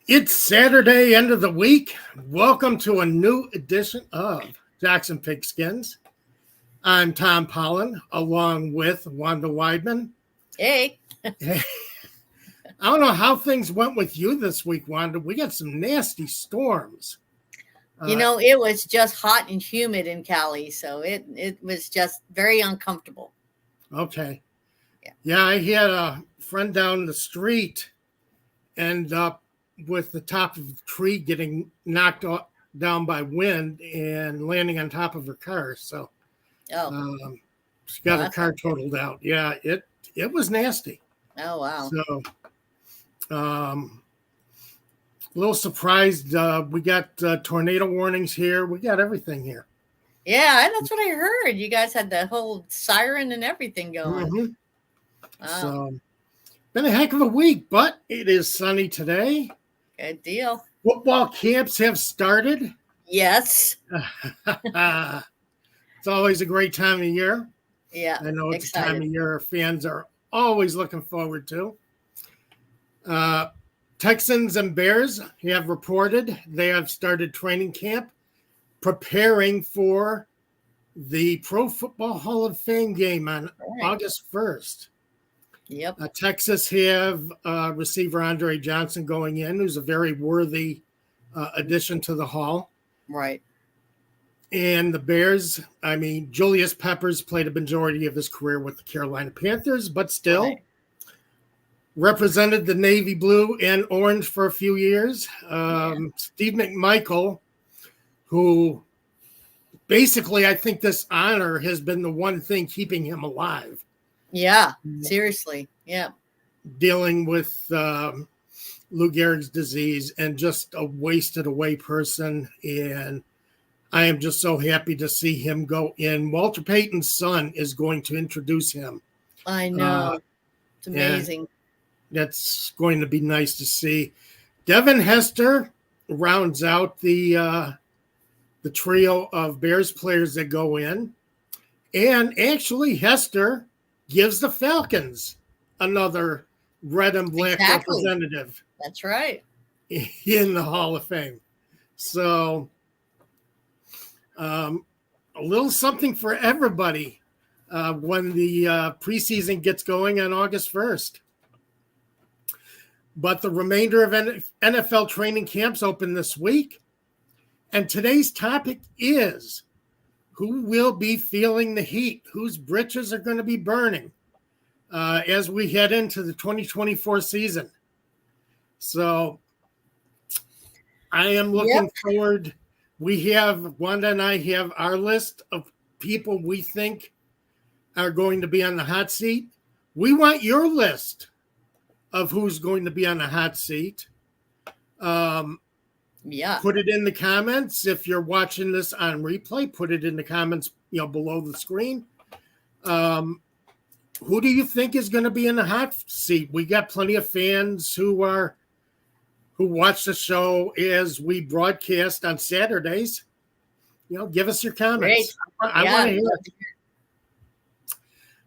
It's Saturday, end of the week. Welcome to a new edition of Jackson Pigskins. I'm Tom Pollen, along with Wanda Weidman. Hey. I don't know how things went with you this week, Wanda. We got some nasty storms. It was just hot and humid in Cali, so it was just very uncomfortable. Okay. Yeah, I had a friend down the street end up with the top of the tree getting knocked down by wind and landing on top of her car. So she got her car totaled out. Yeah, it was nasty. Oh, wow. So a little surprised. We got tornado warnings here. We got everything here. Yeah, that's what I heard. You guys had the whole siren and everything going. Mm-hmm. Wow. So been a heck of a week, but it is sunny today. Good deal. Football camps have started. Yes. It's always a great time of year. Yeah. I know it's a time of year fans are always looking forward to. Texans and Bears have reported they have started training camp, preparing for the Pro Football Hall of Fame game on August 1st. Yep. Texas have receiver Andre Johnson going in, who's a very worthy addition to the Hall. Right. And the Bears, Julius Peppers played a majority of his career with the Carolina Panthers, but still represented the navy blue and orange for a few years. Steve McMichael, who basically I think this honor has been the one thing keeping him alive. Yeah, seriously. Yeah. Dealing with Lou Gehrig's disease and just a wasted away person. And I am just so happy to see him go in. Walter Payton's son is going to introduce him. I know. It's amazing. That's going to be nice to see. Devin Hester rounds out the trio of Bears players that go in. And actually, Hester gives the Falcons another red and black representative. That's right. In the Hall of Fame. So a little something for everybody when the preseason gets going on August 1st. But the remainder of NFL training camps open this week. And today's topic is who will be feeling the heat? Whose britches are going to be burning as we head into the 2024 season? So I am looking forward. Wanda and I have our list of people we think are going to be on the hot seat. We want your list of who's going to be on the hot seat. Put it in the comments. If you're watching this on replay, put it in the comments, below the screen. Who do you think is going to be in the hot seat? We got plenty of fans who watch the show as we broadcast on Saturdays. Give us your comments. I want to hear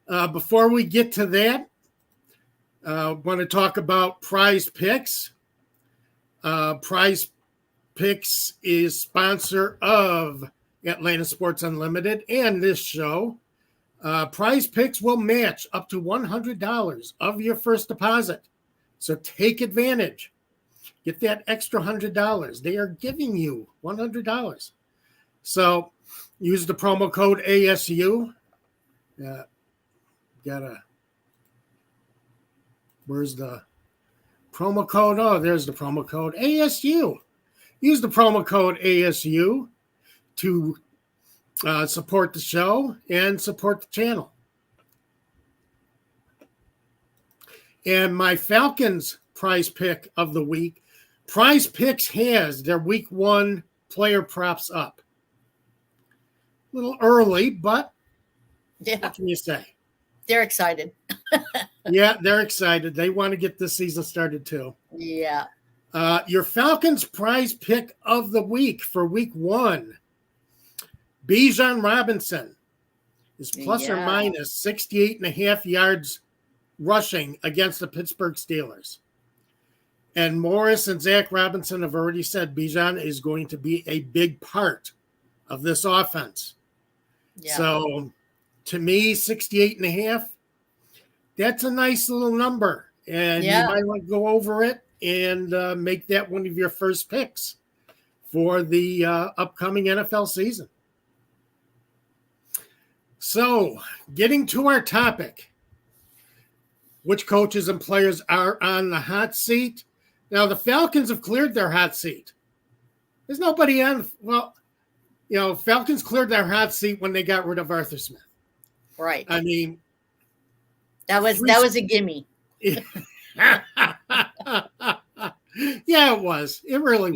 it. Before we get to that, I want to talk about Prize Picks. Prize Picks is sponsor of Atlanta Sports Unlimited and this show. Prize Picks will match up to $100 of your first deposit. So take advantage. Get that extra $100. They are giving you $100. So use the promo code ASU. Where's the promo code? Oh, there's the promo code ASU. Use the promo code ASU to support the show and support the channel. And my Falcons prize pick of the week, Prize Picks has their week 1 player props up. A little early, but what can you say? They're excited. Yeah, they're excited. They want to get this season started too. Yeah. Your Falcons prize pick of the week for week 1. Bijan Robinson is plus or minus 68.5 yards rushing against the Pittsburgh Steelers. And Morris and Zach Robinson have already said Bijan is going to be a big part of this offense. Yeah. So to me, 68.5, that's a nice little number. And you might want to go over it and make that one of your first picks for the upcoming NFL season. So getting to our topic, which coaches and players are on the hot seat? Now, the Falcons have cleared their hot seat. There's nobody on. Well, Falcons cleared their hot seat when they got rid of Arthur Smith. Right. I mean, that was a gimme. Yeah, it was. It really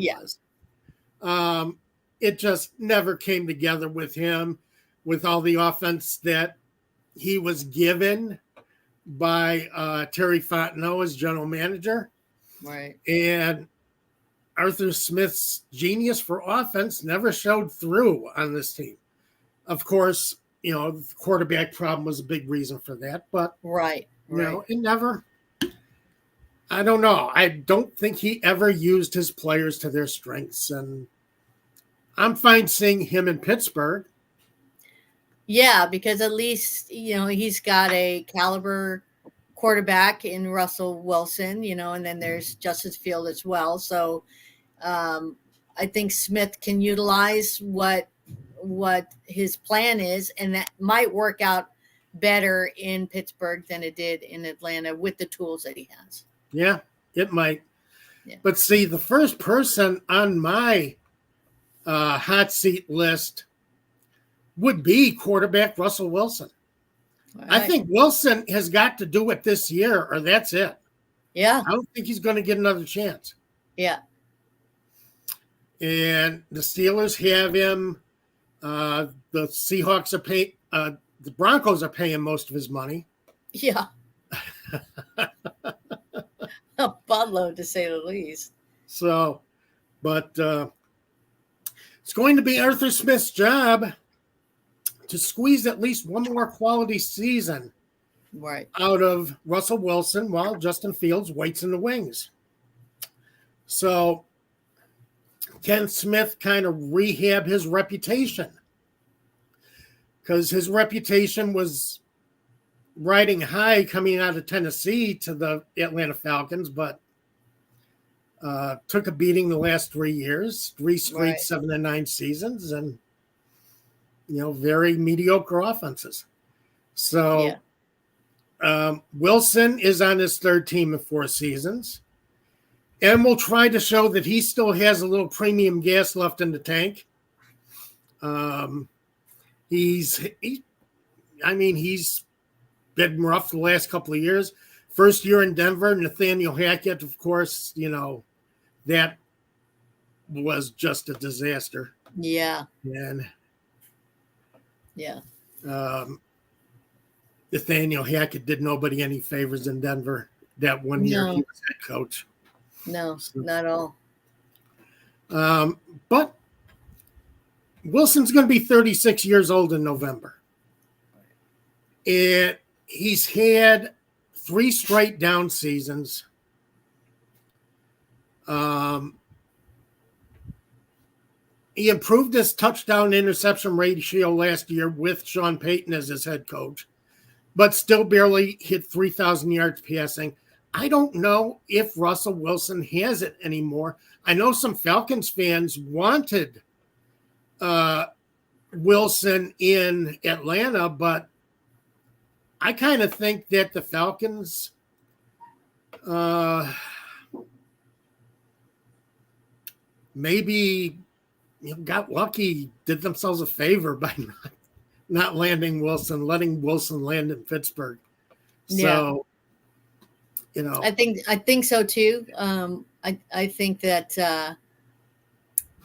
was. It just never came together with him, with all the offense that he was given by Terry Fontenot as general manager. Right. And Arthur Smith's genius for offense never showed through on this team. Of course, the quarterback problem was a big reason for that, but it never, I don't know. I don't think he ever used his players to their strengths, and I'm fine seeing him in Pittsburgh. Yeah, because at least, he's got a caliber quarterback in Russell Wilson, and then there's Justice Field as well. So I think Smith can utilize what his plan is, and that might work out better in Pittsburgh than it did in Atlanta with the tools that he has. Yeah, it might. Yeah. But see, the first person on my hot seat list would be quarterback Russell Wilson. Right. I think Wilson has got to do it this year, or that's it. Yeah. I don't think he's going to get another chance. Yeah. And the Steelers have him. The Seahawks are paying. The Broncos are paying most of his money. Yeah. A buttload, to say the least. So, but it's going to be Arthur Smith's job to squeeze at least one more quality season out of Russell Wilson while Justin Fields waits in the wings. So can Smith kind of rehab his reputation? Because his reputation was riding high coming out of Tennessee to the Atlanta Falcons, but took a beating the last 3 years, 3 straight 7-9 seasons, and very mediocre offenses. So Wilson is on his third team in 4 seasons, and will try to show that he still has a little premium gas left in the tank. He's been rough the last couple of years. First year in Denver, Nathaniel Hackett, of course, that was just a disaster. Yeah. And yeah. Nathaniel Hackett did nobody any favors in Denver that one year he was head coach. No, not at all. But Wilson's going to be 36 years old in November. And he's had 3 straight down seasons. He improved his touchdown interception ratio last year with Sean Payton as his head coach, but still barely hit 3,000 yards passing. I don't know if Russell Wilson has it anymore. I know some Falcons fans wanted Wilson in Atlanta, but I kind of think that the Falcons maybe got lucky, did themselves a favor by not landing Wilson, letting Wilson land in Pittsburgh. So, I think so too. I think that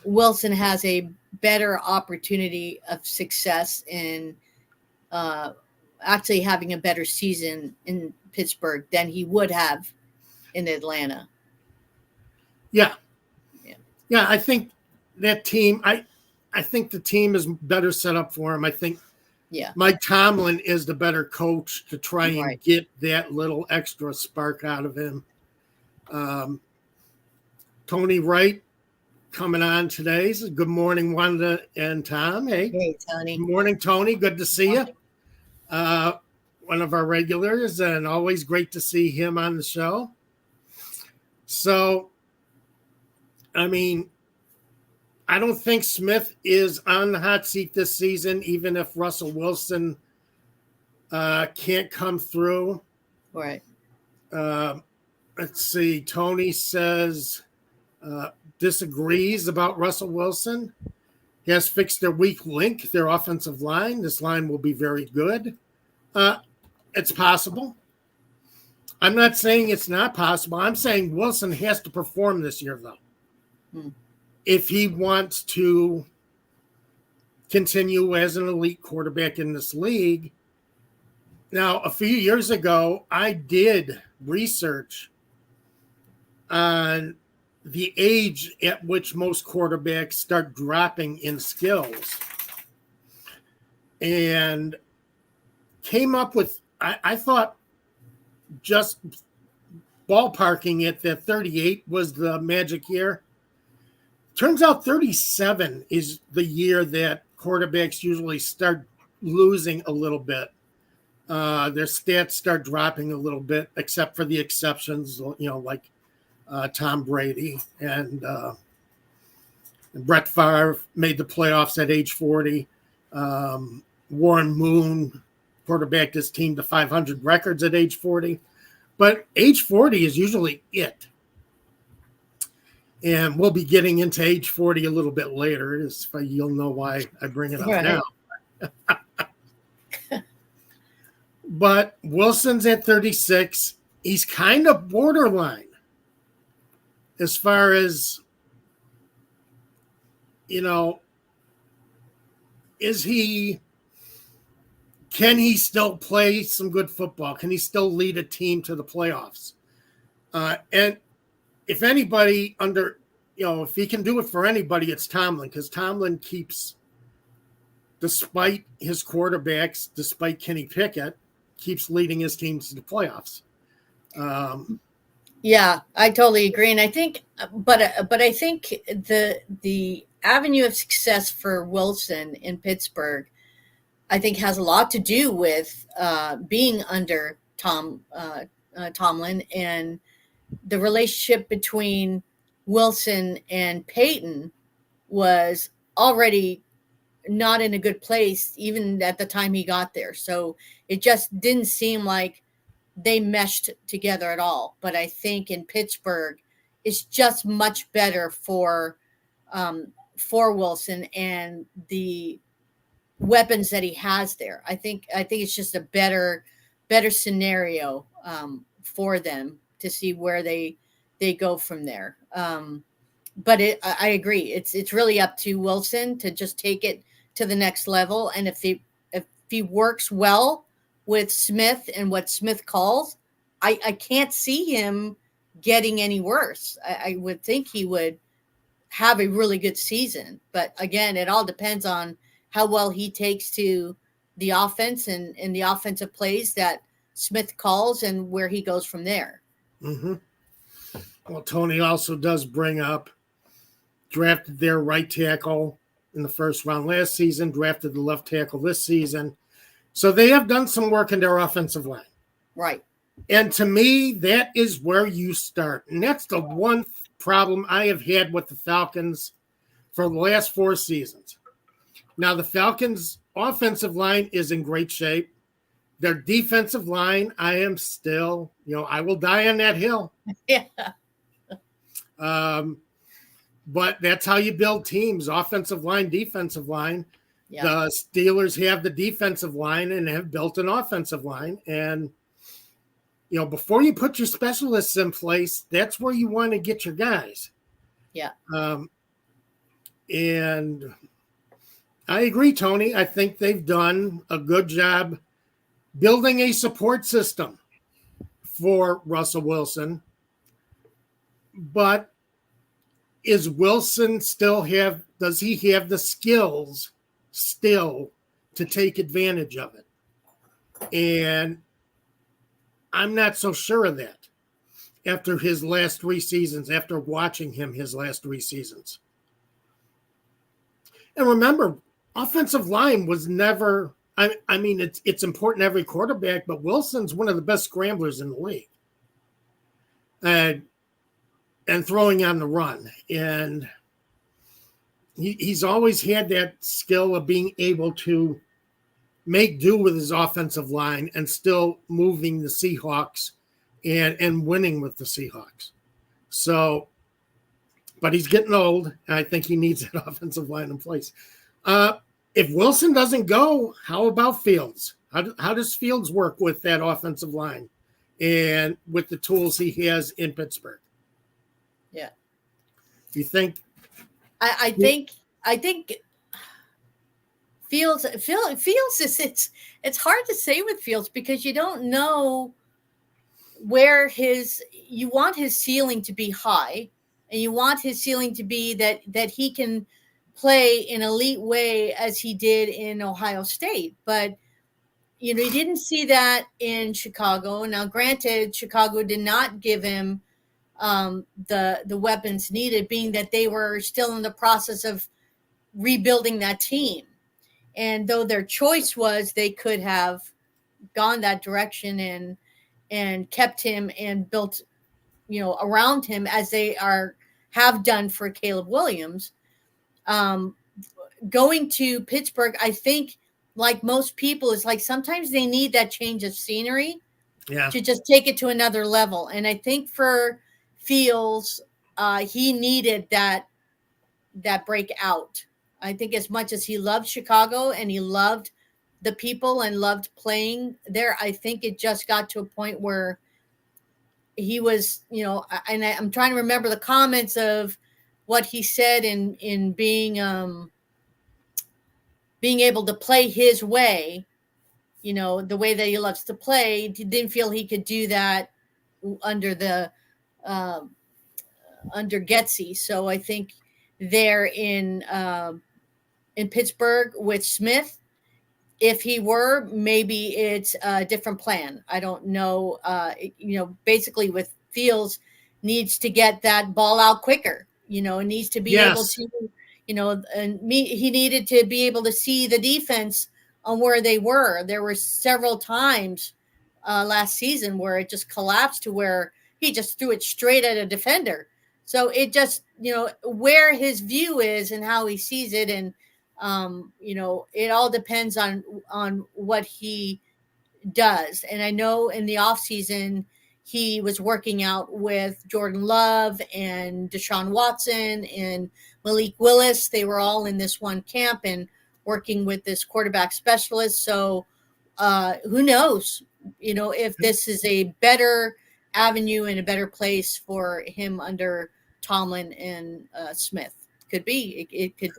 Wilson has a better opportunity of success in actually having a better season in Pittsburgh than he would have in Atlanta. Yeah. I think that team. I think the team is better set up for him. I think. Yeah. Mike Tomlin is the better coach to try and get that little extra spark out of him. Tony Wright coming on today. So good morning, Wanda and Tom. Hey, Tony. good morning, Tony. Good to see you. One of our regulars, and always great to see him on the show. So, I mean, I don't think Smith is on the hot seat this season, even if Russell Wilson can't come through. Right. Let's see. Tony says disagrees about Russell Wilson. He has fixed their weak link, their offensive line. This line will be very good. It's possible. I'm not saying it's not possible. I'm saying Wilson has to perform this year, though, if he wants to continue as an elite quarterback in this league. Now, a few years ago, I did research on the age at which most quarterbacks start dropping in skills, and came up with, I thought, just ballparking it, that 38 was the magic year. Turns out 37 is the year that quarterbacks usually start losing a little bit. Their stats start dropping a little bit, except for the exceptions, like Tom Brady and Brett Favre made the playoffs at age 40. Warren Moon quarterbacked his team to 500 records at age 40. But age 40 is usually it. And we'll be getting into age 40 a little bit later. You'll know why I bring it up now. But Wilson's at 36. He's kind of borderline as far as, can he still play some good football? Can he still lead a team to the playoffs? And if anybody if he can do it for anybody, it's Tomlin, because Tomlin keeps, despite his quarterbacks, despite Kenny Pickett, keeps leading his teams to the playoffs. Yeah, I totally agree, and I think, but I think the avenue of success for Wilson in Pittsburgh, I think, has a lot to do with being under Tomlin, and the relationship between Wilson and Peyton was already not in a good place, even at the time he got there. So it just didn't seem like they meshed together at all. But I think in Pittsburgh, it's just much better for Wilson and the weapons that he has there. I think it's just a better scenario for them to see where they go from there. But I agree. It's really up to Wilson to just take it to the next level. And if he works well with Smith and what Smith calls, I can't see him getting any worse. I would think he would have a really good season. But again, it all depends on how well he takes to the offense and the offensive plays that Smith calls and where he goes from there. Mm-hmm. Well, Tony also does bring up, drafted their right tackle in the first round last season, drafted the left tackle this season. So they have done some work in their offensive line. Right. And to me, that is where you start. And that's the one problem I have had with the Falcons for the last 4 seasons. Now, the Falcons' offensive line is in great shape. Their defensive line, I am still, I will die on that hill. Yeah. But that's how you build teams, offensive line, defensive line. Yeah. The Steelers have the defensive line and have built an offensive line. And, before you put your specialists in place, that's where you want to get your guys. Yeah. And I agree, Tony. I think they've done a good job building a support system for Russell Wilson. But does he have the skills still to take advantage of it? And I'm not so sure of that. after his last 3 seasons, after watching him his last 3 seasons. And remember, offensive line was never, I mean, it's important every quarterback, but Wilson's one of the best scramblers in the league. And throwing on the run. And he's always had that skill of being able to make do with his offensive line and still moving the Seahawks and winning with the Seahawks. So, but he's getting old, and I think he needs that offensive line in place. If Wilson doesn't go, how about Fields? How does Fields work with that offensive line and with the tools he has in Pittsburgh? Yeah. You think? I think Fields is it's hard to say with Fields because you don't know where you want his ceiling to be high, and you want his ceiling to be that he can play in an elite way as he did in Ohio State. But you didn't see that in Chicago. Now, granted, Chicago did not give him the weapons needed, being that they were still in the process of rebuilding that team. And though their choice was they could have gone that direction and kept him and built, around him as they have done for Caleb Williams, going to Pittsburgh, I think, like most people, is like sometimes they need that change of scenery to just take it to another level. And I think for Fields, he needed that breakout. I think as much as he loved Chicago and he loved the people and loved playing there, I think it just got to a point where he was, and I'm trying to remember the comments of what he said in being able to play his way, the way that he loves to play. He didn't feel he could do that under Getsy. So I think there in Pittsburgh with Smith, if he were, maybe it's a different plan. I don't know. Basically with Fields needs to get that ball out quicker, needs to be able to, he needed to be able to see the defense on where they were. There were several times last season where it just collapsed to where he just threw it straight at a defender. So it just, where his view is and how he sees it. And, it all depends on what he does. And I know in the off season, he was working out with Jordan Love and Deshaun Watson and Malik Willis. They were all in this one camp and working with this quarterback specialist. So who knows, if this is a better avenue and a better place for him under Tomlin and Smith. Could be. It could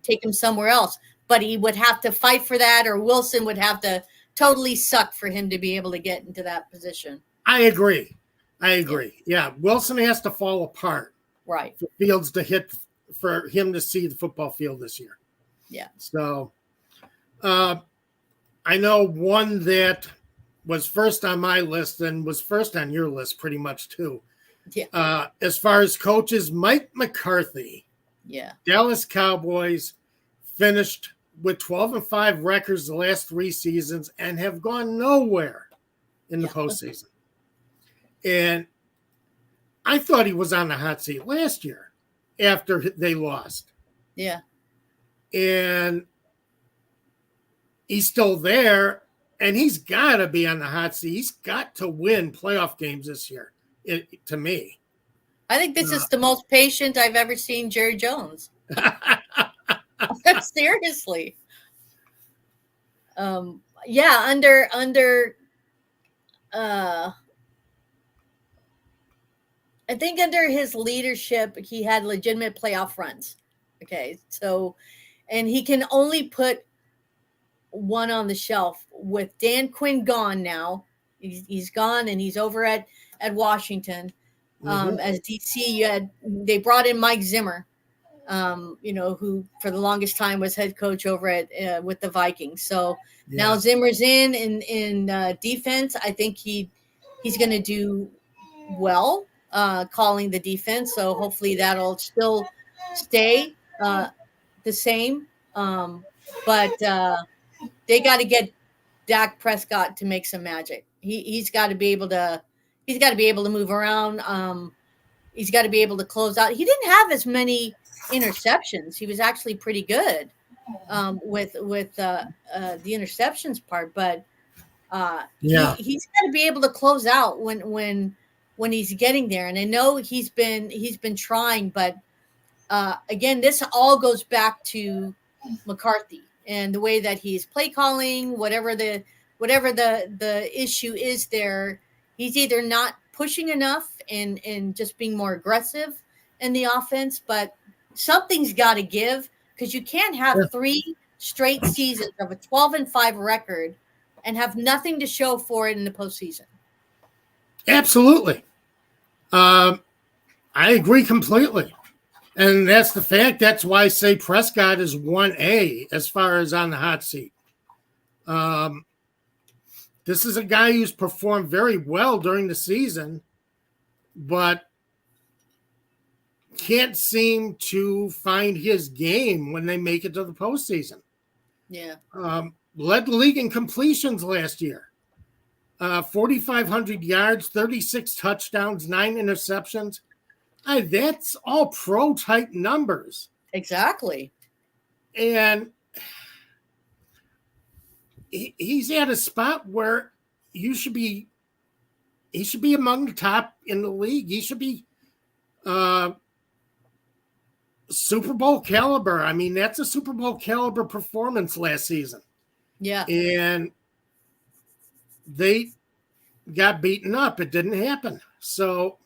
take him somewhere else. But he would have to fight for that, or Wilson would have to totally suck for him to be able to get into that position. I agree. Yeah. Wilson has to fall apart. Right. For Fields to hit, for him to see the football field this year. Yeah. So I know one that was first on my list and was first on your list pretty much too. Yeah. As far as coaches, Mike McCarthy. Yeah. Dallas Cowboys finished with 12-5 records the last 3 seasons and have gone nowhere in the postseason. And I thought he was on the hot seat last year after they lost. Yeah. And he's still there, and he's got to be on the hot seat. He's got to win playoff games this year, to me. I think this is the most patient I've ever seen Jerry Jones. Seriously. Under I think under his leadership, he had legitimate playoff runs. Okay. So, and he can only put one on the shelf. With Dan Quinn gone now. He's gone and he's over at Washington. As DC, they brought in Mike Zimmer, who for the longest time was head coach over at with the Vikings. So now Zimmer's in defense. I think he's going to do well. calling the defense. So hopefully that'll still stay the same. But they got to get Dak Prescott to make some magic. He's got to be able to move around. He's got to be able to close out. He didn't have as many interceptions. He was actually pretty good with the interceptions part, but he's got to be able to close out when he's getting there. And I know he's been trying, but again, this all goes back to McCarthy and the way that he's play calling, whatever the issue is there. He's either not pushing enough and just being more aggressive in the offense, but something's got to give, because you can't have 3 straight seasons of a 12-5 record and have nothing to show for it in the postseason. Absolutely. I agree completely. And that's the fact. That's why I say Prescott is 1A as far as on the hot seat. This is a guy who's performed very well during the season, but can't seem to find his game when they make it to the postseason. Yeah. Led the league in completions last year. 4,500 yards, 36 touchdowns, 9 interceptions. That's all pro-type numbers. Exactly. And he's at a spot where he should be among the top in the league. He should be Super Bowl caliber. I mean, that's a Super Bowl caliber performance last season. Yeah. And they got beaten up. It didn't happen. So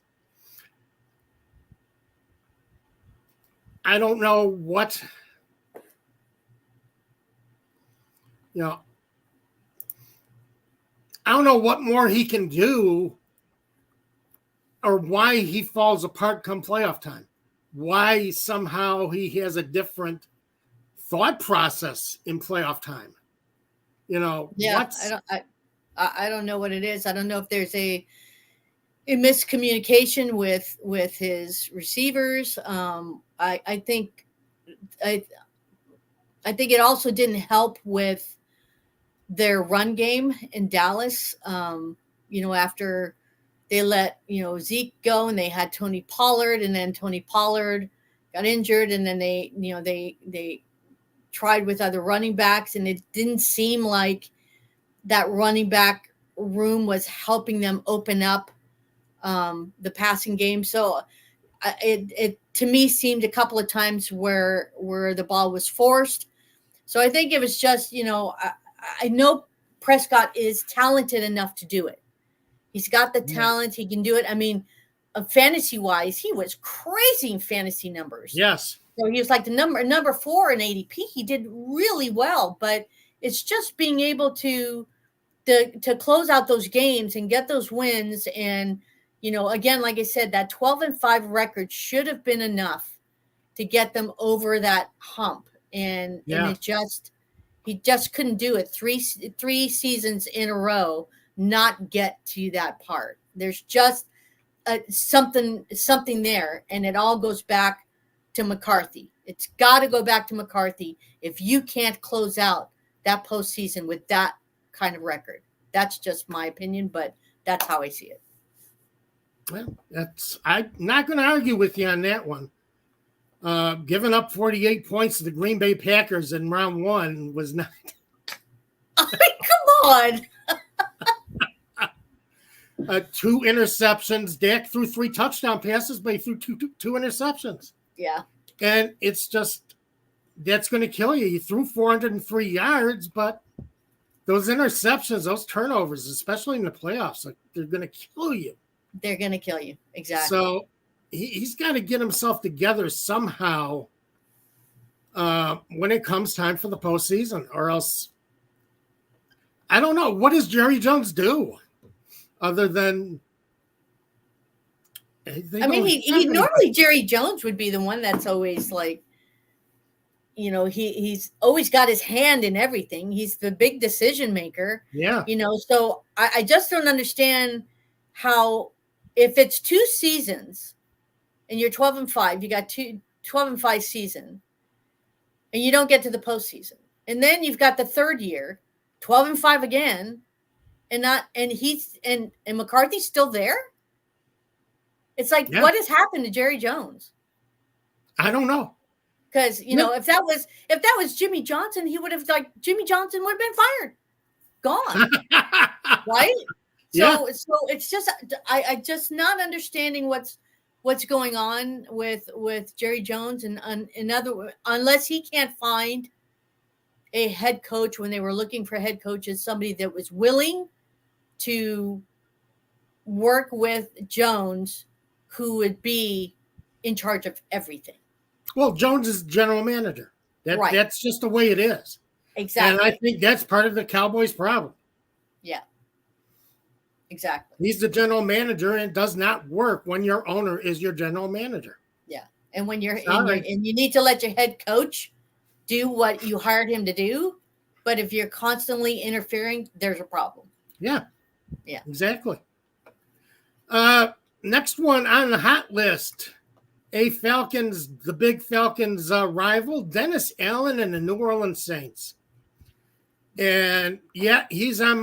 I don't know what, I don't know what more he can do or why he falls apart come playoff time. Why somehow he has a different thought process in playoff time. Yeah, I don't know what it is. I don't know if there's a miscommunication with his receivers. I think it also didn't help with their run game in Dallas. After they let Zeke go and they had Tony Pollard, and then Tony Pollard got injured, and then they tried with other running backs, and it didn't seem like that running back room was helping them open up the passing game. So it to me seemed a couple of times where the ball was forced. So I think it was just, I know Prescott is talented enough to do it. He's got the talent. He can do it. I mean, fantasy-wise, he was crazy in fantasy numbers. Yes. So he was like the number 4 in ADP. He did really well, but it's just being able to close out those games and get those wins. And, again, like I said, that 12-5 record should have been enough to get them over that hump. And he just couldn't do it. Three seasons in a row, not get to that part. There's just something there, and it all goes back to McCarthy. It's got to go back to McCarthy if you can't close out that postseason with that kind of record. That's just my opinion, but that's how I see it. Well, I'm not going to argue with you on that one. Giving up 48 points to the Green Bay Packers in round 1 was not. I mean, come on. 2 interceptions. Dak threw 3 touchdown passes, but he threw two interceptions. Yeah. And it's just, that's going to kill you. You threw 403 yards, but those interceptions, those turnovers, especially in the playoffs, they're going to kill you. They're going to kill you. Exactly. So he's got to get himself together somehow when it comes time for the postseason, or else, I don't know. What does Jerry Jones do other than? Normally Jerry Jones would be the one that's always like, he's always got his hand in everything. He's the big decision maker. Yeah. So I just don't understand how if it's 2 seasons and you're 12-5, you got 12-5 season, and you don't get to the postseason, and then you've got the third year, 12-5 again, and McCarthy's still there. It's like, what has happened to Jerry Jones? I don't know. Because if that was Jimmy Johnson, Jimmy Johnson would have been fired, gone, right? So it's just I just not understanding what's going on with Jerry Jones, and unless he can't find a head coach when they were looking for head coaches, somebody that was willing to work with Jones, who would be in charge of everything. Well, Jones is general manager. That's just the way it is. Exactly. And I think that's part of the Cowboys' problem. Yeah. Exactly. He's the general manager, and it does not work when your owner is your general manager. Yeah. And when and you need to let your head coach do what you hired him to do. But if you're constantly interfering, there's a problem. Yeah. Yeah. Exactly. Next one on the hot list. The big Falcons rival, Dennis Allen and the New Orleans Saints. And yeah, he was on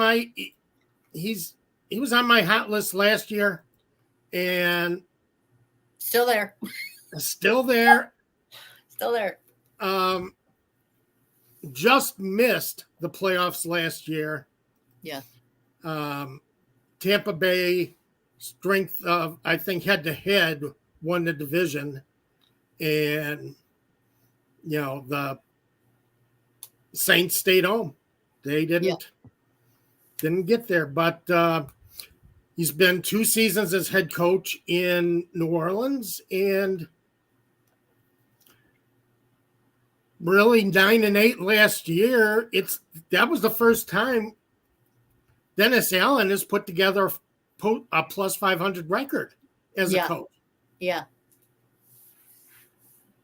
my hot list last year, and still there. Still there. Just missed the playoffs last year. Yeah. Tampa Bay, strength of, I think, head to head, won the division, and the Saints stayed home. They didn't get there, but he's been 2 seasons as head coach in New Orleans, and really 9-8 last year. That was the first time Dennis Allen has put together a plus 500 record as a coach. Yeah.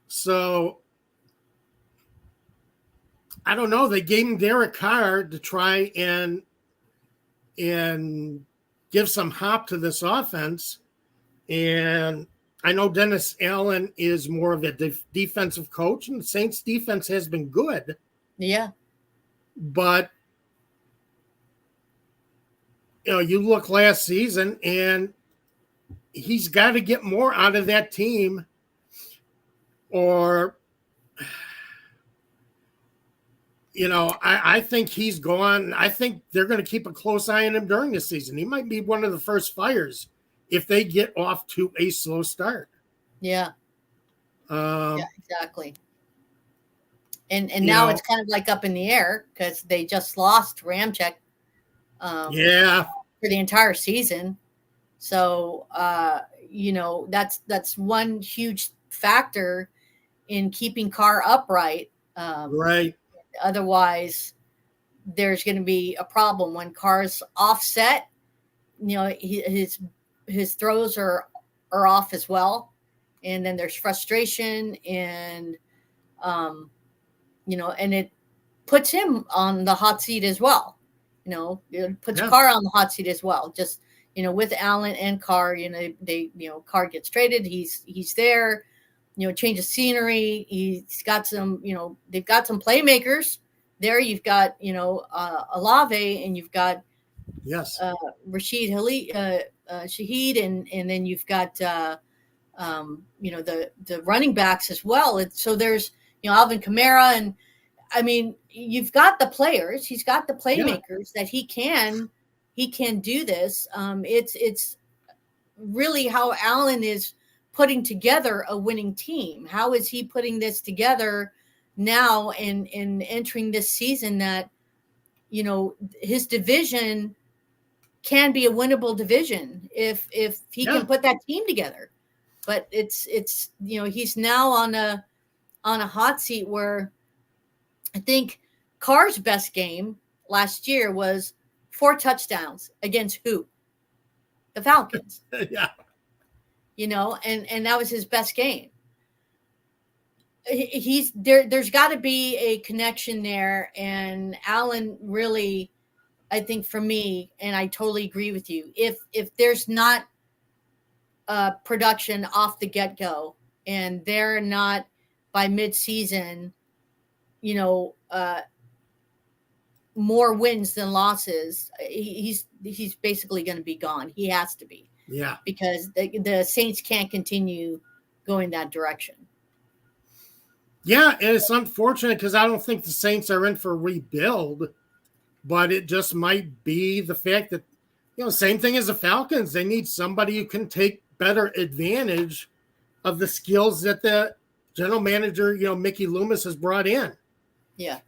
So I don't know. They gave him Derek Carr to try and give some hop to this offense. And I know Dennis Allen is more of a defensive coach, and the Saints defense has been good. Yeah. But you look last season, and he's got to get more out of that team, or I think he's gone. I think they're going to keep a close eye on him during the season. He might be one of the first fires if they get off to a slow start. Yeah. Yeah, exactly. And now it's kind of like up in the air because they just lost Ramczyk. For the entire season. So, that's one huge factor in keeping Carr upright. Right. Otherwise, there's going to be a problem when Carr's offset. His throws are off as well, and then there's frustration, and and it puts him on the hot seat as well. It puts Carr on the hot seat as well. Just with Allen and Carr, Carr gets traded. He's there. Change of scenery. He's got some. They've got some playmakers there. You've got Olave, and you've got Rashid Shaheed, and then you've got the running backs as well. And so there's Alvin Kamara, and I mean, you've got the players. He's got the playmakers that he can do this. It's really how Allen is putting together a winning team. How is he putting this together now and entering this season that, his division can be a winnable division if he can put that team together. But it's he's now on a hot seat where I think Carr's best game last year was 4 touchdowns against who? The Falcons. Yeah. And that was his best game. He's there. There's got to be a connection there. And Allen really, I think for me, and I totally agree with you, if there's not production off the get-go, and they're not by mid-season, more wins than losses, he's basically going to be gone. He has to be. Yeah. Because the Saints can't continue going that direction. Yeah, and it's unfortunate because I don't think the Saints are in for a rebuild, but it just might be the fact that, same thing as the Falcons. They need somebody who can take better advantage of the skills that the general manager, Mickey Loomis, has brought in. Yeah.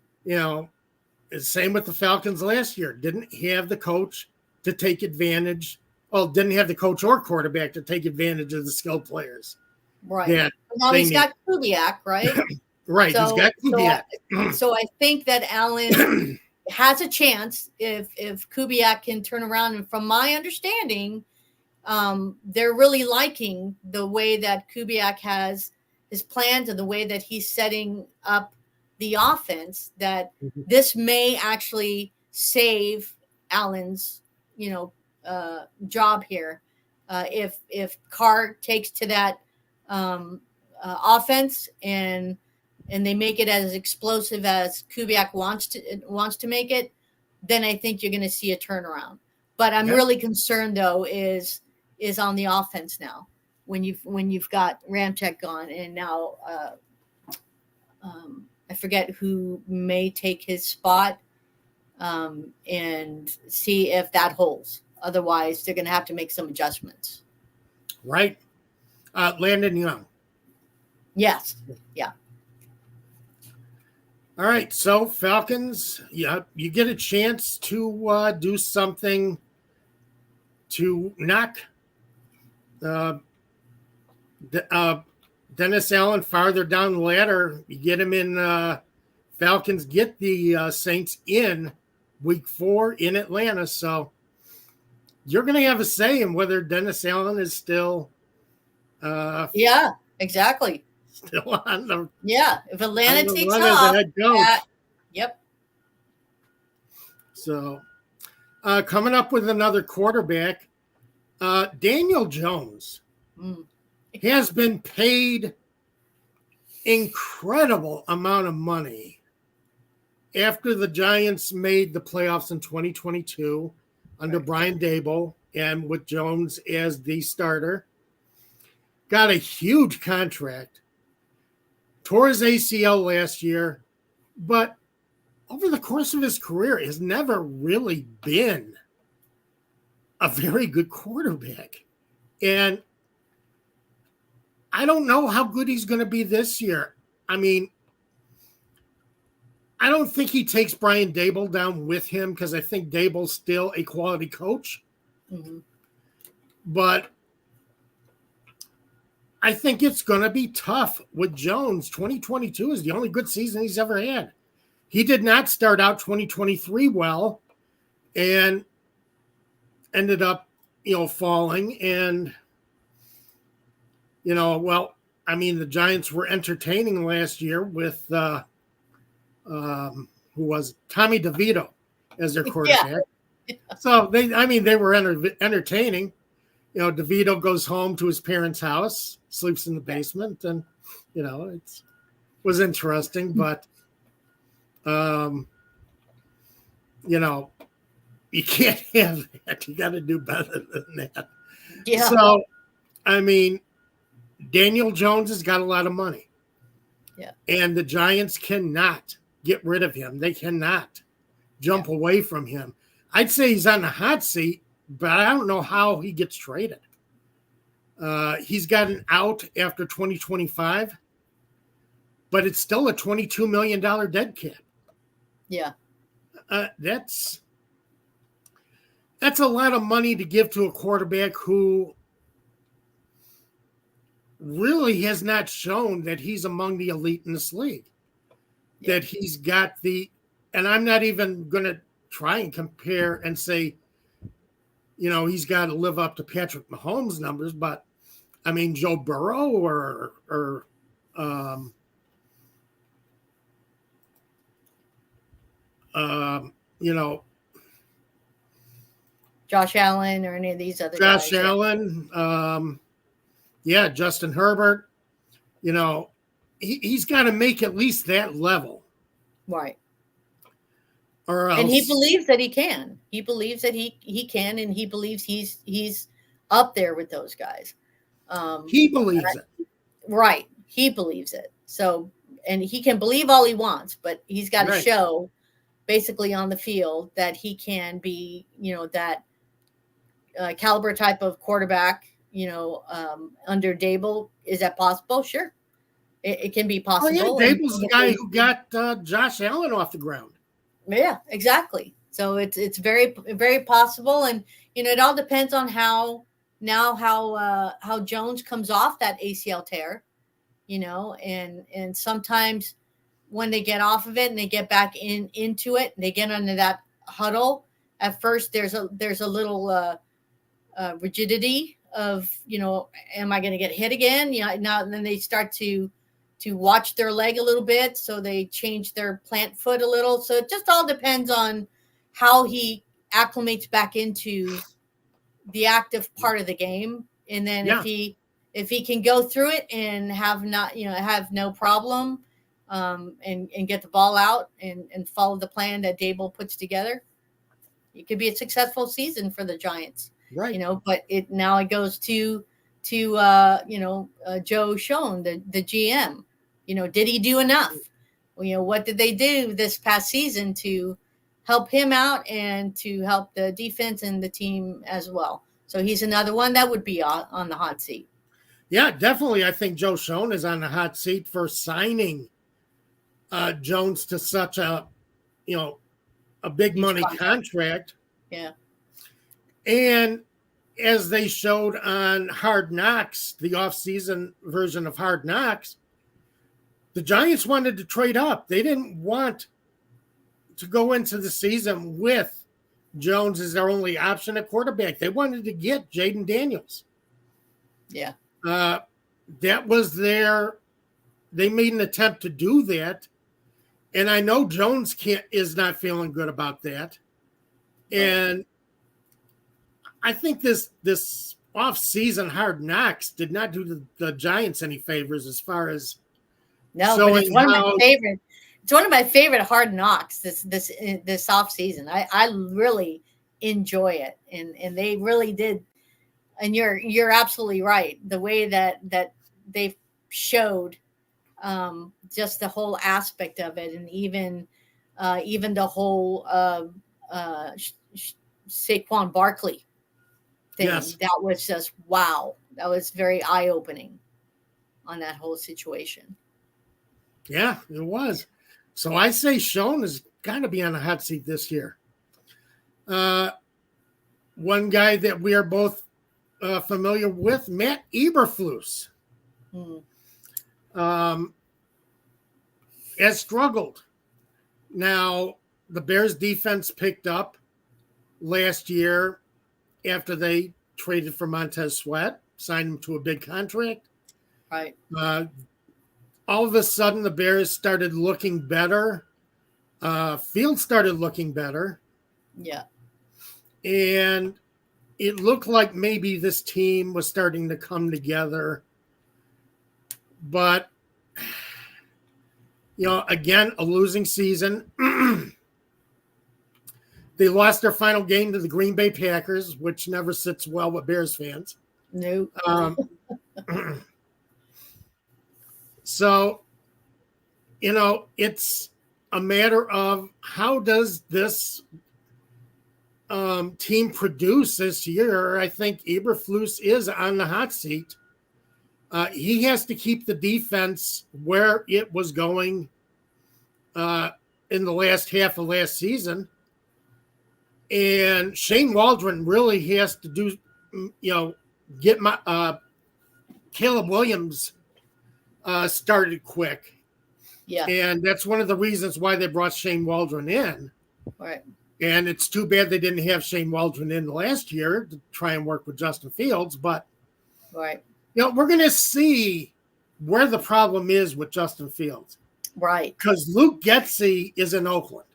Same with the Falcons last year. Didn't have the coach to take advantage. Well, didn't have the coach or quarterback to take advantage of the skilled players. Right. Now he's got Kubiak, right? Right. He's got Kubiak. So I think that Allen has a chance if Kubiak can turn around. And from my understanding, they're really liking the way that Kubiak has his plans and the way that he's setting up the offense, that this may actually save Allen's, job here. If Carr takes to that offense and they make it as explosive as Kubiak wants to make it, then I think you're going to see a turnaround. But I'm really concerned though is on the offense now when you've got Ramczyk gone, and now I forget who may take his spot, and see if that holds. Otherwise, they're going to have to make some adjustments. Right. Landon Young. Yes. Yeah. All right. So Falcons, you get a chance to do something to knock Dennis Allen farther down the ladder. You get him in. Falcons get the Saints in week 4 in Atlanta. So you're going to have a say in whether Dennis Allen is still. Yeah, exactly. Still on the. Yeah, if Atlanta takes off. Yep. So coming up with another quarterback, Daniel Jones has been paid incredible amount of money after the Giants made the playoffs in 2022 under Brian Daboll and with Jones as the starter. Got a huge contract. Tore his ACL last year, but over the course of his career has never really been a very good quarterback. And I don't know how good he's going to be this year. I mean, I don't think he takes Brian Daboll down with him because I think Daboll's still a quality coach. Mm-hmm. But I think it's going to be tough with Jones. 2022 is the only good season he's ever had. He did not start out 2023 well and ended up, falling. And, the Giants were entertaining last year with who was Tommy DeVito as their quarterback. Yeah. So they were entertaining. DeVito goes home to his parents' house, sleeps in the basement, and it was interesting. But you can't have that. You got to do better than that. Yeah. So, Daniel Jones has got a lot of money. Yeah. And the Giants cannot get rid of him. They cannot jump away from him. I'd say he's on the hot seat, but I don't know how he gets traded. He's got an out after 2025, but it's still a $22 million dead cap. Yeah. That's a lot of money to give to a quarterback who really has not shown that he's among the elite in this league. Yeah. That he's got and I'm not even going to try and compare and say, he's got to live up to Patrick Mahomes' numbers, but Joe Burrow or Josh Allen or any of these other Josh guys. Allen. Yeah, Justin Herbert, he's got to make at least that level. Right. Or else. And he believes that he can. He believes that he can, and he believes he's up there with those guys. He believes it. Right. He believes it. So, and he can believe all he wants, but he's got to show basically on the field that he can be, that caliber type of quarterback, under Dable. Is that possible? Sure. It can be possible. Oh, yeah, Dable's the guy who got Josh Allen off the ground. Yeah, exactly. So it's very, very possible. And, it all depends on how Jones comes off that ACL tear, and sometimes when they get off of it and they get back into it, they get under that huddle. At first, there's a little rigidity of, am I going to get hit again? Now and then they start to watch their leg a little bit, so they change their plant foot a little. So it just all depends on how he acclimates back into the active part of the game, and then if he can go through it and have no problem, and get the ball out and follow the plan that Dable puts together, it could be a successful season for the Giants. Right. But it goes to Joe Schoen, the GM. Did he do enough? What did they do this past season to help him out and to help the defense and the team as well? So he's another one that would be on the hot seat. Yeah, definitely. I think Joe Schoen is on the hot seat for signing Jones to such a big money contract. Yeah. And as they showed on Hard Knocks, the off-season version of Hard Knocks, the Giants wanted to trade up. They didn't want to go into the season with Jones as their only option at quarterback. They wanted to get Jaden Daniels. Yeah. That was they made an attempt to do that. And I know Jones is not feeling good about that. And I think this off-season Hard Knocks did not do the Giants any favors as far as but it's one of my favorite. It's one of my favorite Hard Knocks this off season. I really enjoy it, and they really did. And you're absolutely right. The way that they showed just the whole aspect of it, and even the whole Saquon Barkley thing. Yes. That was just wow. That was very eye-opening on that whole situation. Yeah, it was. So I say Schoen has got to be on the hot seat this year. One guy that we are both familiar with, Matt Eberflus, has struggled. Now, the Bears defense picked up last year after they traded for Montez Sweat, signed him to a big contract. Right. All of a sudden, the Bears started looking better. Field started looking better. Yeah. And it looked like maybe this team was starting to come together. But, again, a losing season. They lost their final game to the Green Bay Packers, which never sits well with Bears fans. No. So, it's a matter of how does this team produce this year. I think Eberflus is on the hot seat. He has to keep the defense where it was going in the last half of last season. And Shane Waldron really has to do, get Caleb Williams started quick. Yeah. And that's one of the reasons why they brought Shane Waldron in. Right. And it's too bad they didn't have Shane Waldron in last year to try and work with Justin Fields. But, right. We're going to see where the problem is with Justin Fields. Right. Because Luke Getsy is in Oakland.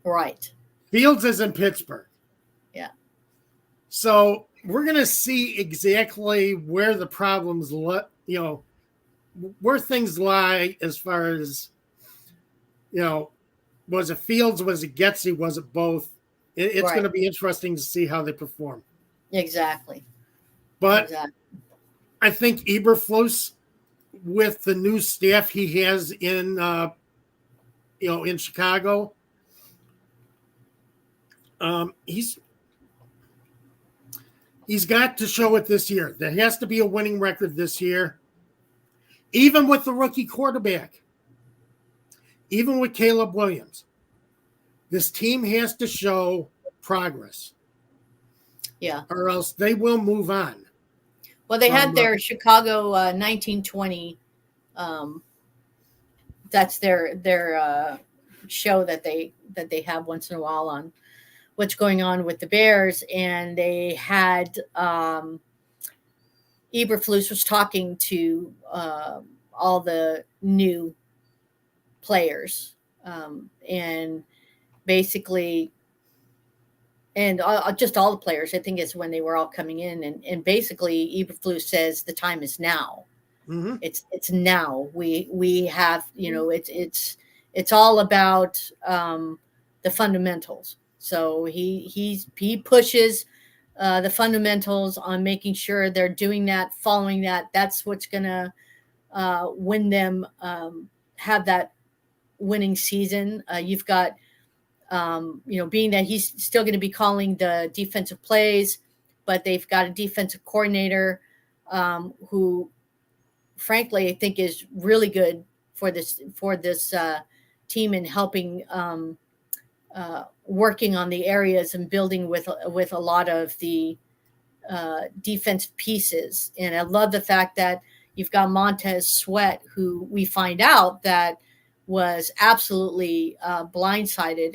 Right. Fields is in Pittsburgh. Yeah. So we're going to see exactly where the problems, where things lie as far as, was it Fields, was it Getsy, was it both? It's going Right. to be interesting to see how they perform. Exactly. But Exactly. I think Eberflus, with the new staff he has in Chicago, he's got to show it this year. There has to be a winning record this year, even with the rookie quarterback, even with Caleb Williams. This team has to show progress. Yeah. Or else they will move on. Well, they had their Chicago 1920. That's their show that they have once in a while on what's going on with the Bears, and they had Eberflus was talking to all the new players, and basically, and just all the players. I think it's when they were all coming in, and basically Eberflus says the time is now. Mm-hmm. It's now. We have, it's all about the fundamentals. So he pushes the fundamentals on making sure they're doing that, following that. That's what's gonna win them, have that winning season. You've got being that he's still going to be calling the defensive plays, but they've got a defensive coordinator who, frankly, I think is really good for this team in helping working on the areas and building with a lot of the defense pieces. And I love the fact that you've got Montez Sweat, who we find out that was absolutely blindsided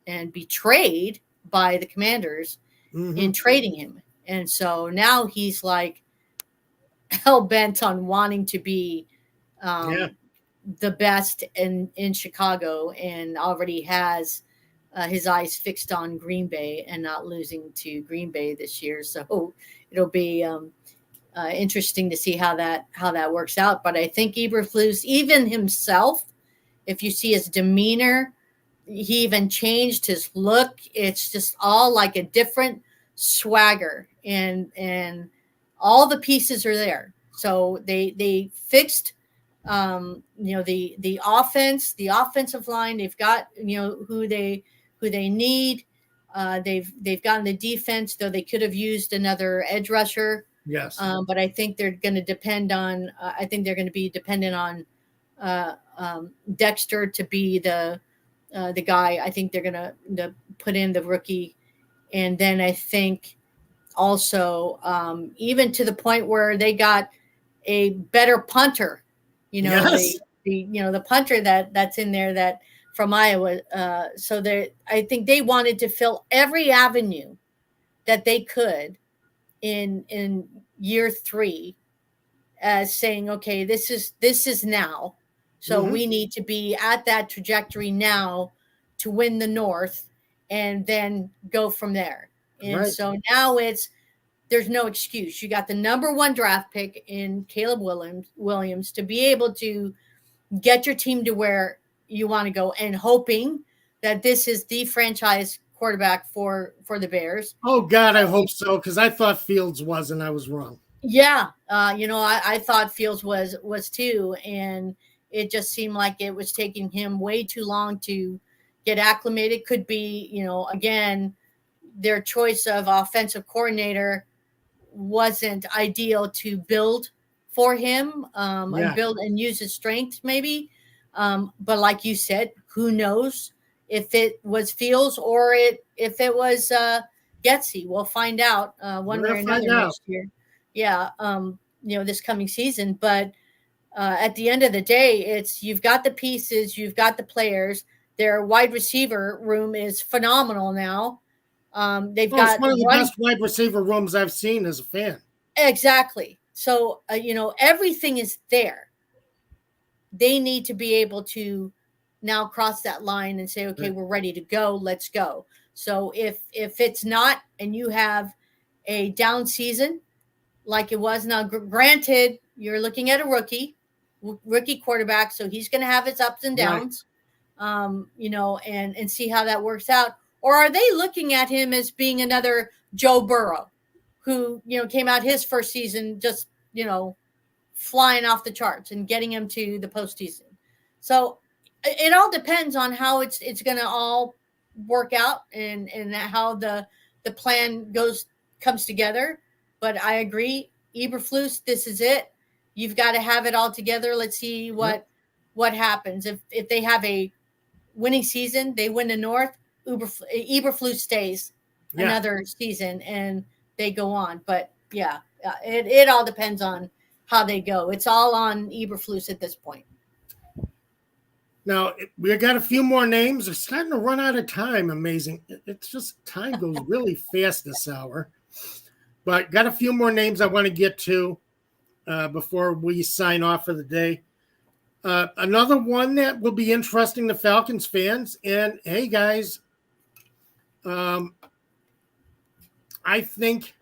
and betrayed by the Commanders in trading him. And so now he's like hell bent on wanting to be the best in Chicago, and already has his eyes fixed on Green Bay and not losing to Green Bay this year. So it'll be interesting to see how that works out. But I think Eberflus, even himself, if you see his demeanor, he even changed his look. It's just all like a different swagger, and all the pieces are there. So they fixed, the offense, the offensive line. They've got who they need. They've gotten the defense, though they could have used another edge rusher. Yes, but I think they're going to depend on. I think they're going to be dependent on Dexter to be the guy. I think they're going to put in the rookie, and then I think also even to the point where they got a better punter. Yes. The punter that's in there that from Iowa. So I think they wanted to fill every avenue that they could in year 3, as saying, okay, this is now. So we need to be at that trajectory now to win the North, and then go from there. And so now there's no excuse. You got the number 1 draft pick in Caleb Williams to be able to get your team to where you want to go, and hoping that this is the franchise quarterback for the Bears. Oh God, I hope so, because I thought Fields was, and I was wrong. Yeah, I thought Fields was too, and it just seemed like it was taking him way too long to get acclimated. Could be, again, their choice of offensive coordinator wasn't ideal to build for him, and build and use his strength maybe. But like you said, who knows if it was Fields or if it was Getsy. We'll find out one way or another next year. Yeah, this coming season. But at the end of the day, you've got the pieces, you've got the players. Their wide receiver room is phenomenal now. They've got it's one of the best wide receiver rooms I've seen as a fan. Exactly. So, everything is there. They need to be able to now cross that line and say, okay, we're ready to go. Let's go. So if it's not, and you have a down season like it was. Now, granted, you're looking at a rookie quarterback, so he's going to have his ups and downs, and see how that works out. Or are they looking at him as being another Joe Burrow, who, came out his first season just, flying off the charts and getting him to the postseason? So it all depends on how it's going to all work out and how the plan comes together. But I agree, Eberflus, this is it. You've got to have it all together. Let's see what happens. If they have a winning season, they win the North, Eberflus stays another season and they go on. But it all depends on how they go. It's all on Eberflus at this point. Now, we got a few more names. We're starting to run out of time. Amazing. It's just time goes really fast this hour. But got a few more names I want to get to before we sign off for the day. Another one that will be interesting to Falcons fans. And, hey, guys, I think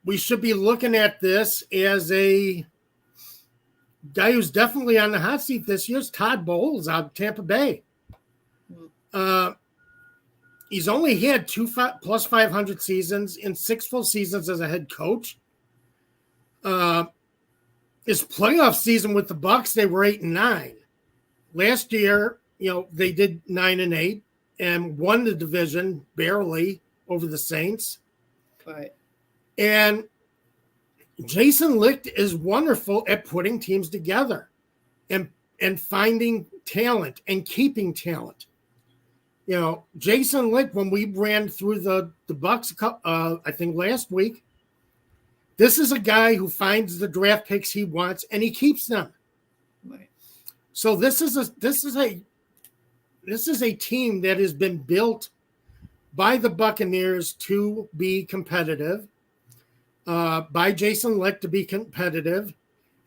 we should be looking at this as a guy who's definitely on the hot seat this year is Todd Bowles out of Tampa Bay. He's only had 2 plus 500 seasons in 6 full seasons as a head coach. His playoff season with the Bucs, they were 8-9. Last year, they did 9-8 and won the division barely over the Saints. Right. And Jason Licht is wonderful at putting teams together and finding talent and keeping talent. Jason Licht, when we ran through the Bucs, I think last week, this is a guy who finds the draft picks he wants and he keeps them. Right. So this is a team that has been built by the Buccaneers to be competitive, by Jason Licht to be competitive.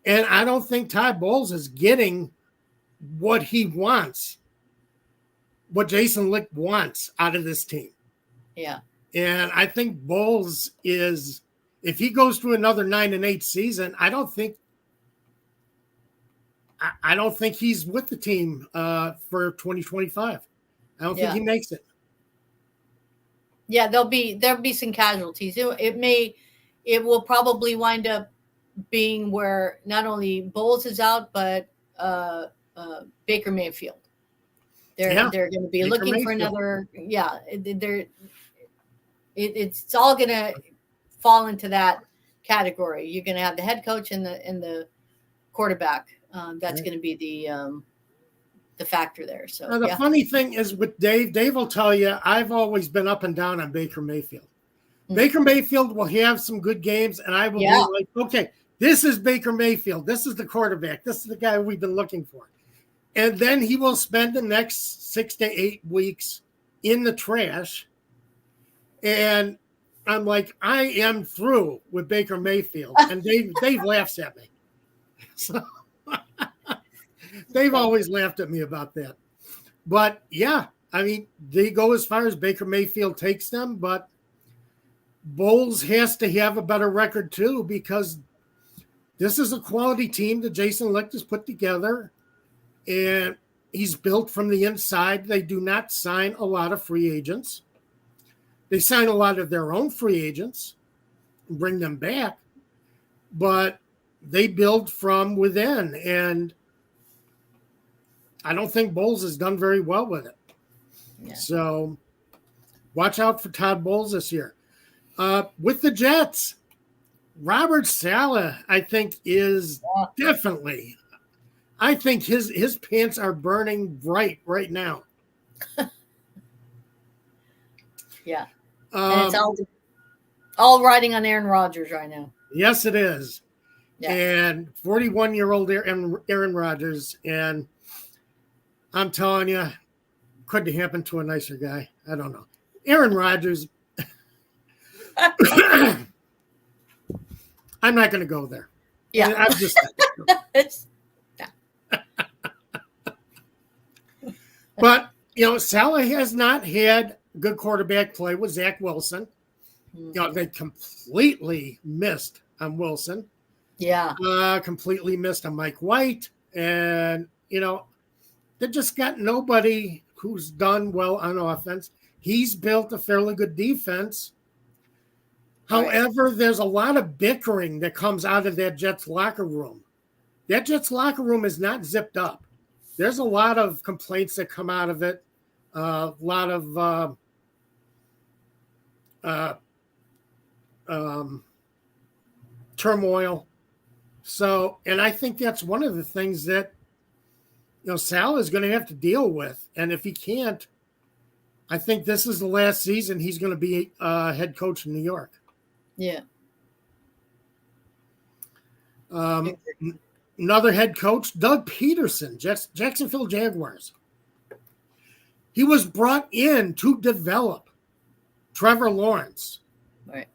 And I don't think Todd Bowles is getting what he wants, what Jason Licht wants out of this team. Yeah. And I think Bowles is, if he goes through another 9-8 season, I don't think he's with the team for 2025. I don't think he makes it. Yeah, there'll be some casualties. It will probably wind up being where not only Bowles is out, but Baker Mayfield. They're going to be Baker looking Mayfield. For another. Yeah, it's all going to fall into that category. You're going to have the head coach and the quarterback. That's going to be the factor there. So now, the funny thing is with Dave will tell you, I've always been up and down on Baker Mayfield. Mm-hmm. Baker Mayfield will have some good games, and I will be like, okay, this is Baker Mayfield. This is the quarterback. This is the guy we've been looking for. And then he will spend the next 6 to 8 weeks in the trash. And I'm like, I am through with Baker Mayfield. And Dave laughs at me. So they've always laughed at me about that. But, they go as far as Baker Mayfield takes them. But Bowles has to have a better record, too, because this is a quality team that Jason Licht has put together. And he's built from the inside. They do not sign a lot of free agents. They sign a lot of their own free agents and bring them back. But they build from within. And I don't think Bowles has done very well with it. Yeah. So watch out for Todd Bowles this year. With the Jets, Robert Saleh, I think, is definitely – I think his pants are burning bright right now. Yeah. And it's all riding on Aaron Rodgers right now. Yes, it is. Yeah. And 41-year-old Aaron Rodgers. And I'm telling you, couldn't happen to a nicer guy. I don't know. Aaron Rodgers. I'm not going to go there. Yeah. I'm just But, Saleh has not had good quarterback play with Zach Wilson. They completely missed on Wilson. Yeah. Completely missed on Mike White. And, they just got nobody who's done well on offense. He's built a fairly good defense. Right. However, there's a lot of bickering that comes out of that Jets locker room. That Jets locker room is not zipped up. There's a lot of complaints that come out of it. A lot of turmoil. So, and I think that's one of the things that, Sal is going to have to deal with. And if he can't, I think this is the last season he's going to be head coach in New York. Yeah. Another head coach, Doug Peterson, Jacksonville Jaguars. He was brought in to develop Trevor Lawrence. Right.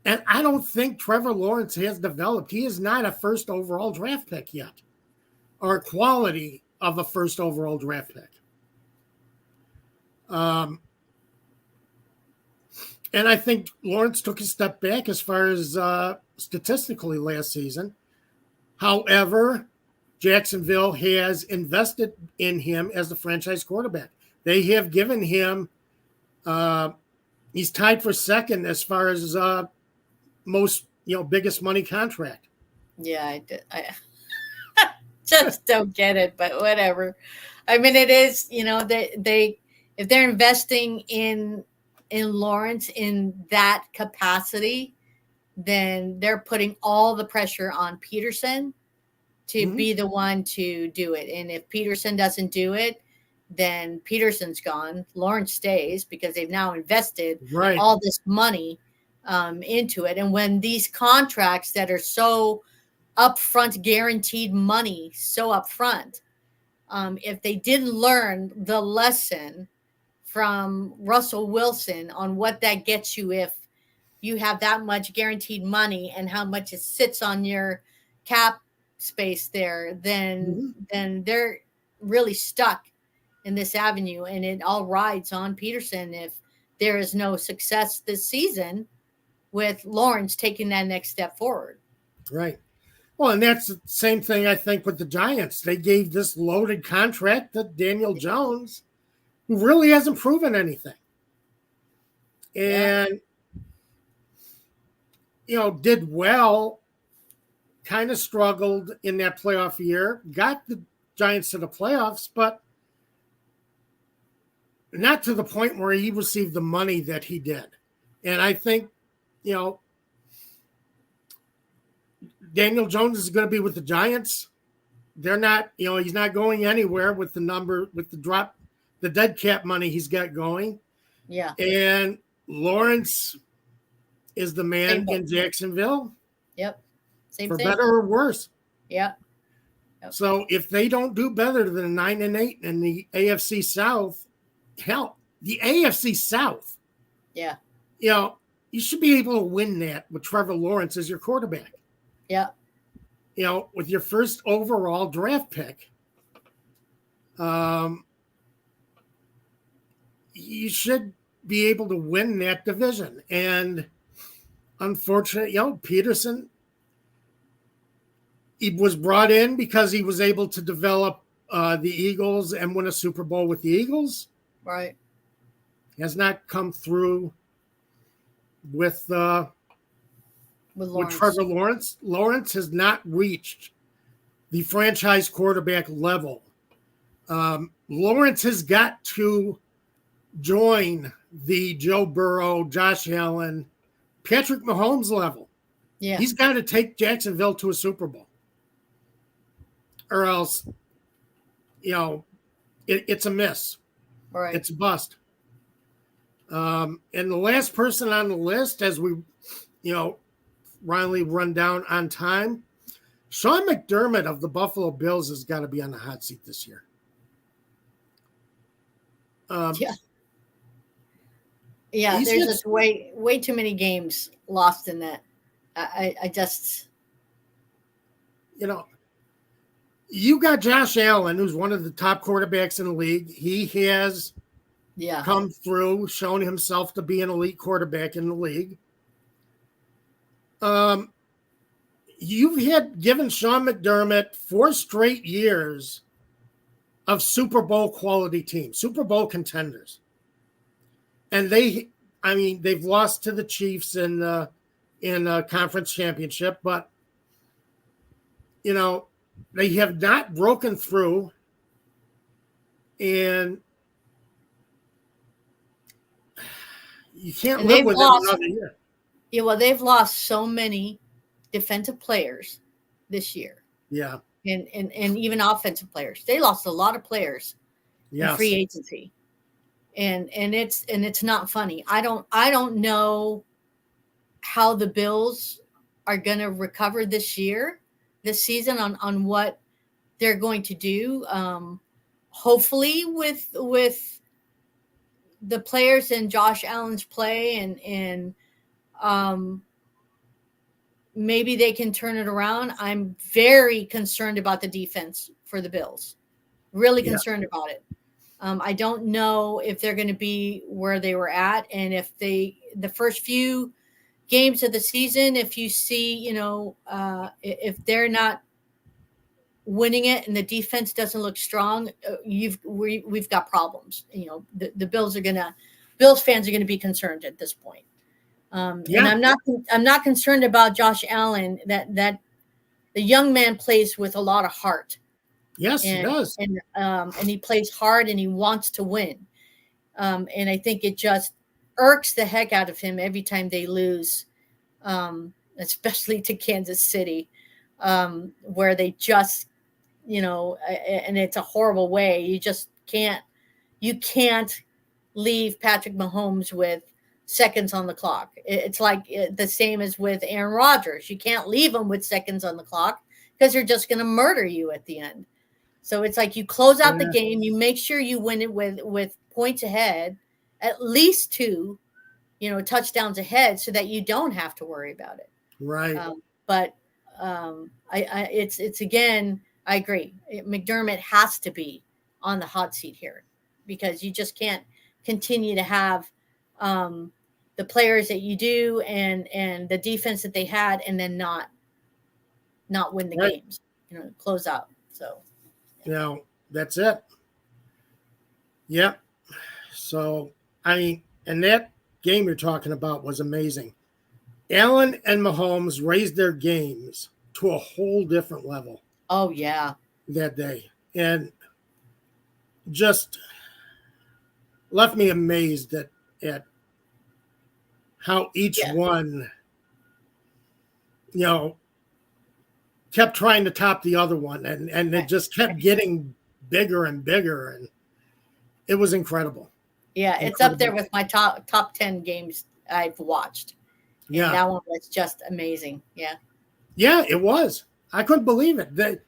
And I don't think Trevor Lawrence has developed. He is not a first overall draft pick yet, or quality of a first overall draft pick. And I think Lawrence took a step back as far as statistically last season. However, Jacksonville has invested in him as the franchise quarterback. They have given him, he's tied for second as far as most, biggest money contract. Yeah, I just don't get it, but whatever. I mean, it is, they if they're investing in Lawrence in that capacity, then they're putting all the pressure on Peterson to be the one to do it. And if Peterson doesn't do it, then Peterson's gone. Lawrence stays because they've now invested all this money into it. And when these contracts that are so upfront, guaranteed money, so upfront, if they didn't learn the lesson from Russell Wilson on what that gets you if you have that much guaranteed money and how much it sits on your cap space there, then they're really stuck in this avenue, and it all rides on Peterson if there is no success this season with Lawrence taking that next step forward. Right. Well, and that's the same thing I think with the Giants. They gave this loaded contract to Daniel Jones, who really hasn't proven anything. And, did well, kind of struggled in that playoff year, got the Giants to the playoffs, but not to the point where he received the money that he did. And I think, Daniel Jones is going to be with the Giants. They're not, he's not going anywhere with the dead cap money he's got going. Yeah. And Lawrence is the man in Jacksonville. Yep. Same for thing. Better or worse. Yeah. Yep. So if they don't do better than 9-8 in the AFC South, hell, the AFC South. Yeah. You should be able to win that with Trevor Lawrence as your quarterback. Yeah. With your first overall draft pick. You should be able to win that division. And unfortunately, Peterson, he was brought in because he was able to develop the Eagles and win a Super Bowl with the Eagles. Right. Has not come through with Trevor Lawrence. Lawrence has not reached the franchise quarterback level. Lawrence has got to join the Joe Burrow, Josh Allen, Patrick Mahomes level. Yeah. He's got to take Jacksonville to a Super Bowl. Or else, it's a miss. Right. It's a bust. And the last person on the list, as we, Riley run down on time, Sean McDermott of the Buffalo Bills has got to be on the hot seat this year. Yeah, there's just way too many games lost in that. I just, you got Josh Allen, who's one of the top quarterbacks in the league. He has Yeah. come through, showing himself to be an elite quarterback in the league. You've had given Sean McDermott 4 straight years of Super Bowl quality teams, Super Bowl contenders. And they've lost to the Chiefs in conference championship, but they have not broken through, and you can't And live they've with lost. it another year. Yeah, well, they've lost so many defensive players this year. Yeah. And even offensive players. They lost a lot of players in free agency. And it's not funny. I don't know how the Bills are going to recover this season on what they're going to do. Hopefully with the players in Josh Allen's play and maybe they can turn it around. I'm very concerned about the defense for the Bills. Really concerned about it. I don't know if they're going to be where they were at, and if the first few games of the season, if you see, if they're not winning it and the defense doesn't look strong, we've got problems. The Bills fans are going to be concerned at this point. And I'm not concerned about Josh Allen. That the young man plays with a lot of heart. Yes, he does. And he plays hard and he wants to win. And I think it just irks the heck out of him every time they lose, especially to Kansas City, where they just, and it's a horrible way. You can't leave Patrick Mahomes with seconds on the clock. It's like the same as with Aaron Rodgers. You can't leave him with seconds on the clock because they're just going to murder you at the end. So it's like you close out the game, you make sure you win it with points ahead, at least 2, touchdowns ahead, so that you don't have to worry about it. Right. It's again, I agree. McDermott has to be on the hot seat here, because you just can't continue to have the players that you do and the defense that they had, and then not win the games, close out. So. That's it. Yep. So, and that game you're talking about was amazing. Allen and Mahomes raised their games to a whole different level. Oh, yeah. That day. And just left me amazed at how each one, kept trying to top the other one, and it just kept getting bigger and bigger, and it was incredible. Yeah, it's up there with my top 10 games I've watched. And that one was just amazing. Yeah. Yeah, it was. I couldn't believe it.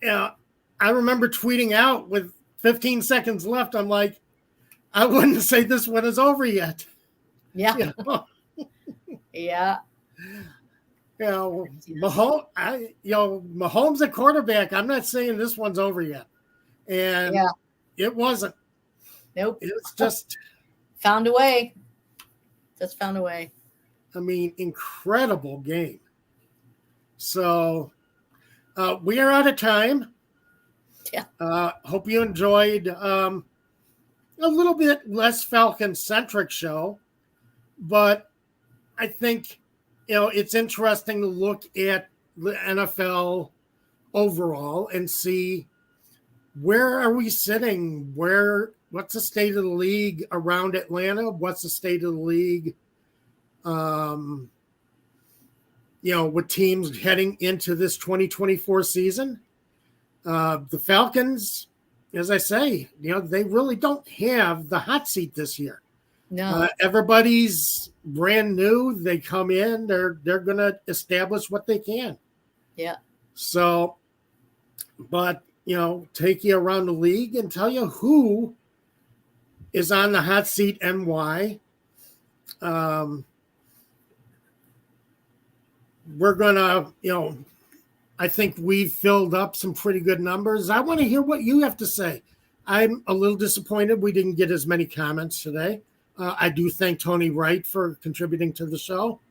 I remember tweeting out with 15 seconds left. I'm like, I wouldn't say this one is over yet. Yeah. Yeah. Mahomes at quarterback. I'm not saying this one's over yet, and it wasn't. Nope. It's just found a way. Just found a way. I mean, incredible game. So we are out of time. Yeah. Hope you enjoyed a little bit less Falcon-centric show, but I think it's interesting to look at the NFL overall and see where are we sitting? What's the state of the league around Atlanta? What's the state of the league? With teams heading into this 2024 season. The Falcons, as I say, they really don't have the hot seat this year. No, everybody's brand new. They come in, they're going to establish what they can. Yeah. So, but, take you around the league and tell you who is on the hot seat and why. We're going to, I think we've filled up some pretty good numbers. I want to hear what you have to say. I'm a little disappointed we didn't get as many comments today. I do thank Tony Wright for contributing to the show.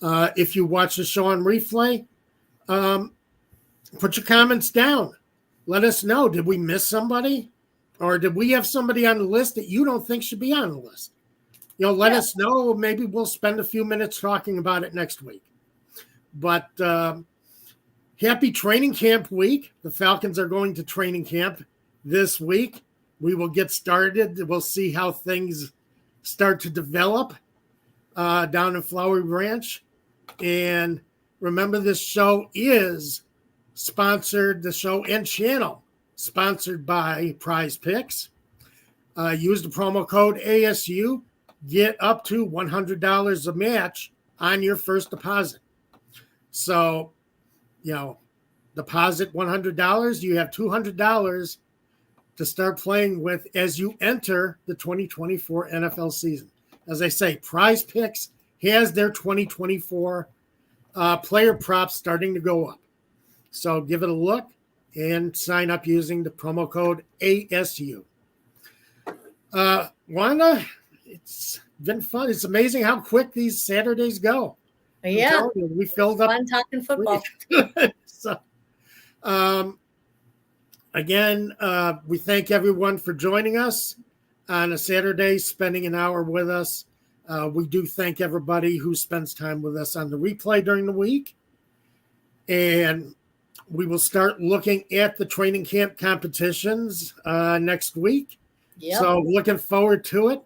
If you watch the show on replay, put your comments down. Let us know. Did we miss somebody? Or did we have somebody on the list that you don't think should be on the list? Let us know. Maybe we'll spend a few minutes talking about it next week. But happy training camp week. The Falcons are going to training camp this week. We will get started. We'll see how things start to develop down in Flowery Branch. And remember, this show is sponsored, the show and channel, sponsored by Prize Picks. Use the promo code ASU. Get up to $100 a match on your first deposit. So, deposit $100. You have $200 to start playing with as you enter the 2024 NFL season. As I say, Prize Picks has their 2024 player props starting to go up. So give it a look and sign up using the promo code ASU. Wanda, it's been fun. It's amazing how quick these Saturdays go. Yeah. We filled up. Fun talking football. So, again, we thank everyone for joining us on a Saturday, spending an hour with us. We do thank everybody who spends time with us on the replay during the week. And we will start looking at the training camp competitions next week. Yep. So looking forward to it.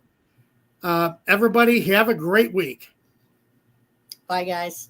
Everybody have a great week. Bye, guys.